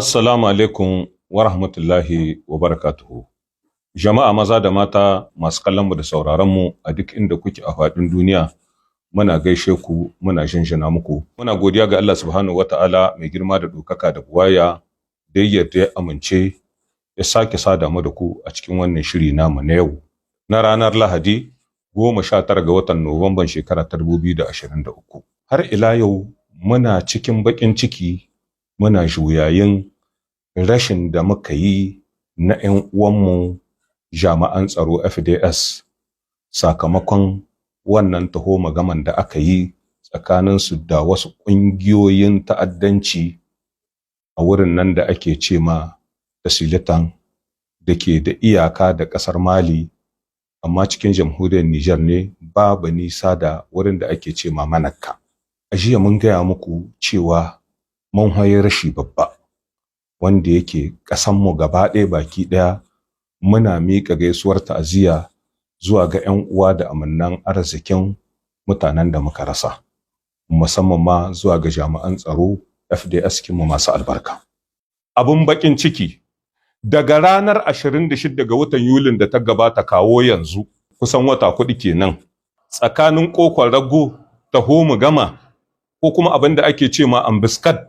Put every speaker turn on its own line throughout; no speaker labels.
Assalamu alaikum wa rahmatullahi wa barakatuhu. Jama'a maza da mata masu kallonmu da sauraronmu a duk inda kuke a faɗin duniya, muna gaishe ku, muna jinjina muku. Muna godiya ga Allah subhanahu wa ta'ala mai girma da ɗaukaka da buwaya da yadda ya amince ya sake sada mu da ku a cikin wannan shiri namu na yau. Na ranar Lahadi 19 ga watan Nuwamban shekara ta 2023. Har ila yau muna cikin baƙin ciki, muna juyayin rashin da muka yi na 'yan uwanmu jami'an tsaro FDS sakamakon wannan taho magaman da aka yi tsakaninsu da wasu ƙungiyoyin ta'addanci a wurin nan da ake ce ma Tasilitan da ke da iyaka da ƙasar Mali, amma cikin jamhuriyar Nijar ne, babu nisa da wurin da ake ce ma Manakka. A jiya mun gaya muku cewa mun haye rashi babba wanda yake ƙasanmu gaba ɗaya baki ɗaya. Muna miƙa gaisuwar ta'aziyya zuwa ga 'yan uwa da amannan arzikin mutanen da muka rasa, musamman ma zuwa ga jami'an tsaro FDS kinmu masu albarka. Abun baƙin ciki, daga ranar 26 ga watan Yulin da ta gabata kawo yanzu, kusan wata 4 kenan, tsakanin ƙofar rago taho mu gama ko kuma abin da ake ce ma ambiskat,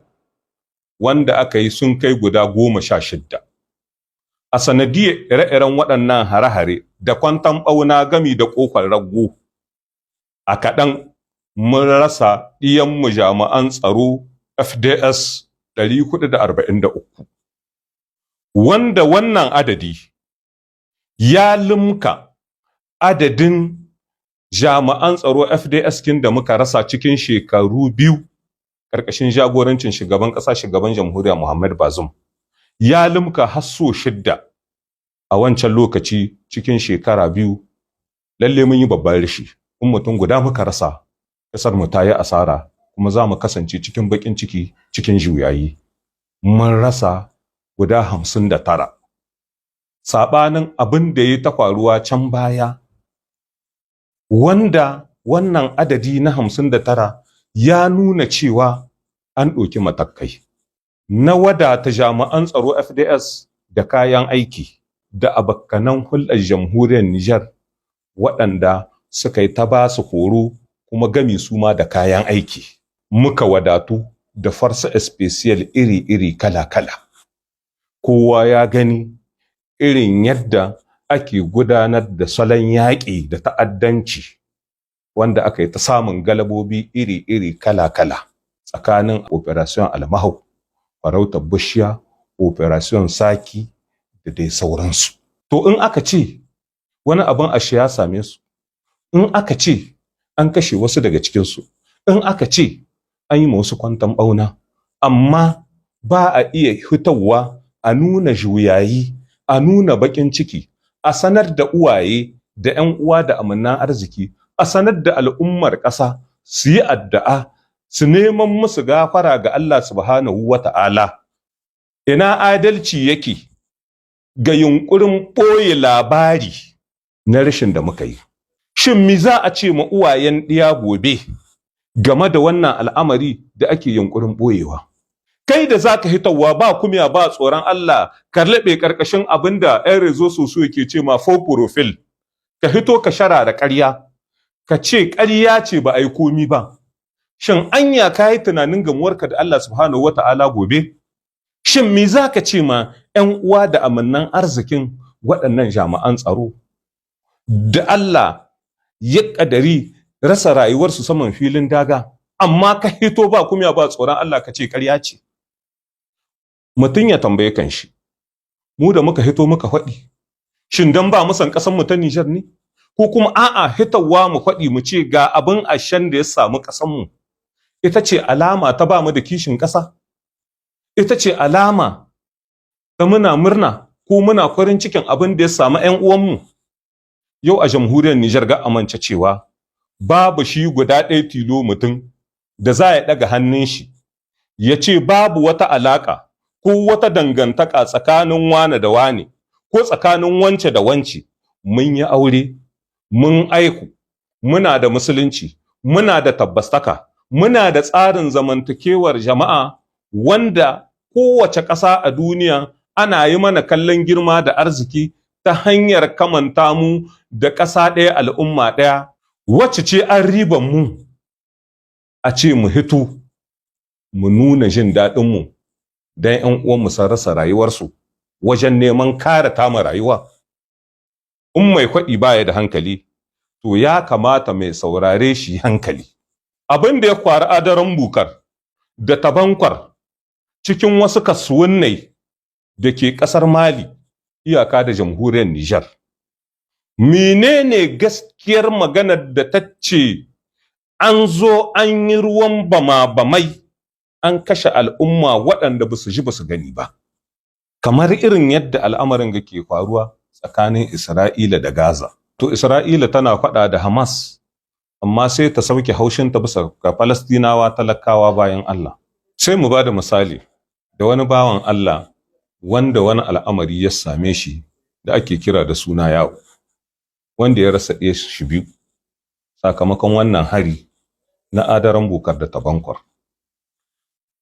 wanda aka yi sun kai guda 16. A sanadiyar ire-iren waɗannan hare-hare da kwantan ɓauna gami da ƙofar rago, a kaɗan mun rasa ɗiyanmu jami'an tsaro FDS 443, wanda wannan adadi ya limka adadin jami'an tsaro FDS kin da muka rasa cikin shekaru 2 ƙarƙashin jagorancin shugaban ƙasa, shugaban jamhuriya Muhammad Bazoum. Ya limka har so 6 a wancan lokaci cikin shekara 2. Lalle mun yi babban rashi, in mutum guda muka rasa, ƙasar mu ta yi asara, kuma za mu kasance cikin baƙin ciki, cikin juyayi. Mun rasa guda 59, saɓanin abin da ya ta faruwa can baya, wanda wannan adadi na 59 ya nuna cewa an ɗauki matakai na wadata jami'an tsaro FDS da kayan aiki da abakkanan hulɗar jamhuriyar Nijar waɗanda suka yi ta ba su horo kuma gami su ma da kayan aiki. Muka wadatu da farsa special iri-iri kala-kala. Kowa ya gani irin yadda ake gudanar da salon yaƙi da ta'addanci, wanda aka yi ta samun galabobi iri-iri kala-kala tsakanin Operation Almahau, farautar bushiya, Operation Saki da dai sauransu. To in aka ce wani abin ashe ya same su, in aka ce an kashe wasu daga cikinsu, in aka ce an yi ma wasu kwantan ɓauna, amma ba a iya hitowa a nuna juyayi, a nuna baƙin ciki, a sanar da uwaye da 'yan uwa da amannan arziki, a sanar da al'ummar ƙasa su yi addu'a, su neman musu gafara ga Allah subhanahu wa ta'ala. Ina adalci yake ga yunƙurin ɓoye labari na rashin da muka yi? Shin mi za a ce ma uwayen ɗiya gobe game da wannan al'amari da ake yunƙurin ɓoyewa? Kai da za ka hitowa ba kumiya ba tsoron Allah, ka laɓe ƙarƙashin abin da 'yan rezo soso ke ce ma faux profile, ka hito ka shara da ƙarya, ka ce ƙarya ce ba a yi komi ba. Shin anya ka yi tunanin gamuwarka da Allah subhanahu wa ta'ala gobe? Shin me za ka ce ma 'yan uwa da amannan arzikin waɗannan jami'an tsaro da Allah ya ƙadari rasa rayuwarsu saman filin daga, amma ka hito ba kumiya ba tsoron Allah ka ce ƙarya ce? Mutum ya tambaye kanshi, mu da muka hito muka faɗi, shin dan ba mu san ƙasar mu ta Nijar ne? Ko kuma a'a hitawa mu faɗi mu ce ga abin ashen da ya samu ƙasanmu, ita ce alama ta ba mu da kishin ƙasa? Ita ce alama ta muna murna ko muna farin cikin abin da ya samu 'yan uwanmu? Yau a jamhuriyar Nijar ga amince cewa babu shi guda ɗaya tilo mutum da za ya ɗaga hannun shi ya ce babu wata alaƙa ko wata dangantaka tsakanin wane da wane ko tsakanin wance da wance. Mun yi aure, mun aiku, muna da musulunci, muna da tabbastaka, muna da tsarin zamantakewar jama'a wanda kowace ƙasa a duniya ana yi mana kallon girma da arziki ta hanyar kamanta mu da ƙasa ɗaya al'umma ɗaya. Wacce ce an riban mu a ce mu hito mu nuna jin daɗinmu don ‘yan uwanmu sun rasa rayuwarsu wajen neman kare tama rayuwa. In mai kwaɗi baya da hankali, to ya kamata mai saurare shi hankali. Abin da ya faru a daren bukar da tabankwar cikin wasu kasuwannai da ke ƙasar Mali iyaka da jamhuriyar Nijar. Menene gaskiyar maganar da ta ce an zo an yi ruwan bama-bamai an kashe al'umma waɗanda ba su ji ba su gani ba, kamar irin yadda al'amarin ga ke faruwa tsakanin Isra'ila da Gaza. To Isra'ila tana faɗa da Hamas, amma sai ta sauke haushinta bisa ga Falastinawa talakawa bayan Allah. Sai mu ba da misali da wani bawan Allah wanda wani al'amari ya same shi da ake kira da suna Yawo, wanda ya rasa ɗaya shi biyu sakamakon wannan hari na adaran bukar da tabankwar.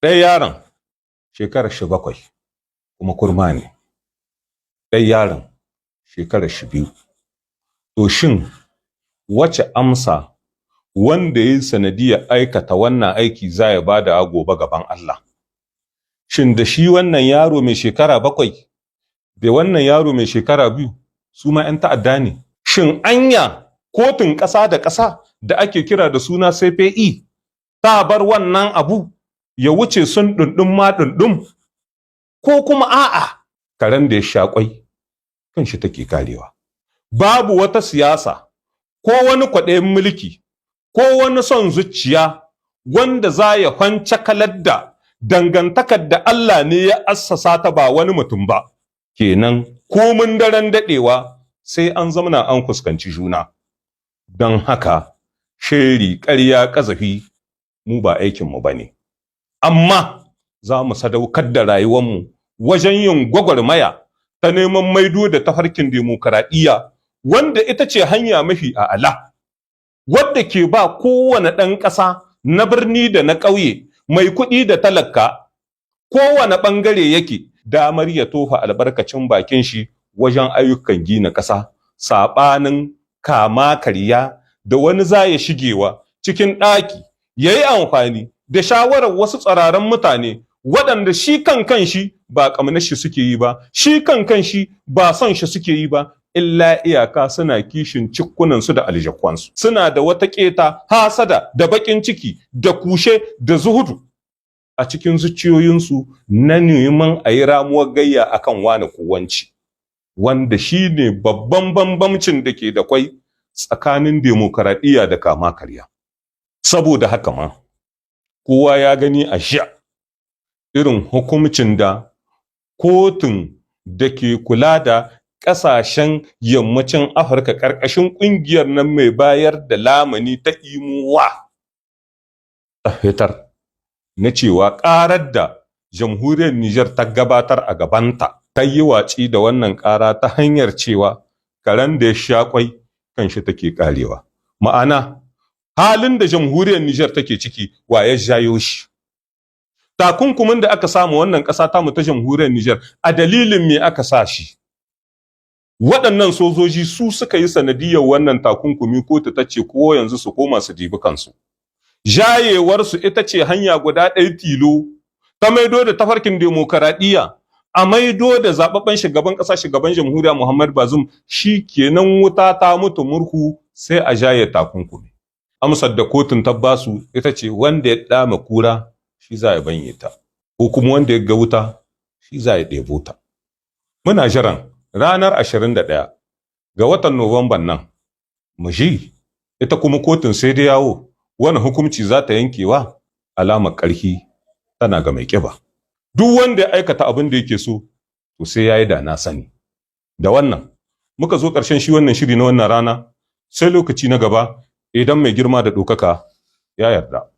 Ɗaya yaron shekarar shi 7 kuma kurma ne, ɗaya yaron shekarar shi 2. To shin wace amsa wanda ya yi sanadiyar aikata wannan aiki za ya bada gobe gaban Allah? Shin da shi wannan yaro mai shekara 7 da wannan yaro mai shekara 2 su ma 'yan ta'adda ne? Shin anya kotun ƙasa da ƙasa da ake kira da suna CPI ta bar wannan abu ya wuce sun ɗunɗun ma ɗunɗun? Ko kuma a'a karen da ya sha ƙwai kan shi take karewa? Babu wata siyasa ko wani kwaɗayin mulki ko wani son zuciya wanda za ya kalar da dangantakar da Allah ne ya assasa ta ba wani mutum ba. Kenan komin daren daɗewa sai an zamana an fuskanci juna. Don haka sheri, ƙarya, ƙazafi mu ba aikinmu ba ne. Amma za mu sadaukar da rayuwarmu wajen yin gwagwarmaya ta neman maido da tafarkin demokaradiyya wanda ita ce hanya mafi a'ala, wadda ke ba kowane ɗan ƙasa na birni da na ƙauye, mai kuɗi da talaka, kowane ɓangare yake damar ya tofa albarkacin bakin shi wajen ayyukan gina ƙasa, saɓanin kama karya da wani za ya shigewa cikin ɗaki ya yi amfani da shawarar wasu tsiraran mutane waɗanda shi kan shi ba ƙamnar shi suke yi ba, shi kan shi ba son shi suke yi ba, illa iyaka suna kishin cikkunansu da aljakwansu. Suna da wata ƙeta, hasada da baƙin ciki da kushe da zuhudu a cikin zuciyoyinsu na neman a yi ramuwar gayya akan wani kowanci, wanda shi ne babban bambamcin da ke da kwai tsakanin demokaradiyya da kama karya. Saboda haka ma kowa ya gani a sha irin hukumcin da kotun da ke kula da ƙasashen yammacin Afirka ƙarƙashin ƙungiyar nan mai bayar da lamani ta imowa ta fitar na cewa ƙarar da jamhuriyar Nijar ta gabatar a gabanta ta yi watsi da wannan ƙara ta hanyar cewa karen da ya sha kwai kan shi take ƙarewa. Ma'ana halin da jamhuriyar Nijar take ciki wa ya jayo shi? Takunkumin da aka samu wannan ƙasa tamu ta jamhuriyar Nijar a dalilin me aka sa shi? Waɗannan sojoji su suka yi sanadiyar wannan takunkumi, kotu ta ce ko yanzu su koma su dibi kansu. Jayewarsu ita ce hanya guda ɗaya tilo ta maido da tafarkin demokaradiyya, a maido da zaɓaɓɓen shugaban ƙasa, shugaban jamhuriya Muhammad Bazoum, shi kenan wuta ta mutu murhu sai a jaye takunkumi. Amsar da kotun ta basu ita ce wanda ya ɗame kura shi za ya banye ta, ko kuma wanda ya ga wuta shi za ya ɗebo ta. Muna jiran ranar 21 ga watan Nuwamban nan mu ji ita kuma kotun sai da yawo wani hukunci za ta yankewa. Alamar ƙarfi tana ga mai ƙiba. Duk wanda ya aikata abin da yake so to sai ya yi da na sani. Da wannan muka zo ƙarshen shi wannan shiri na wannan rana, sai lokaci na gaba idan mai girma da ɗaukaka ya yarda.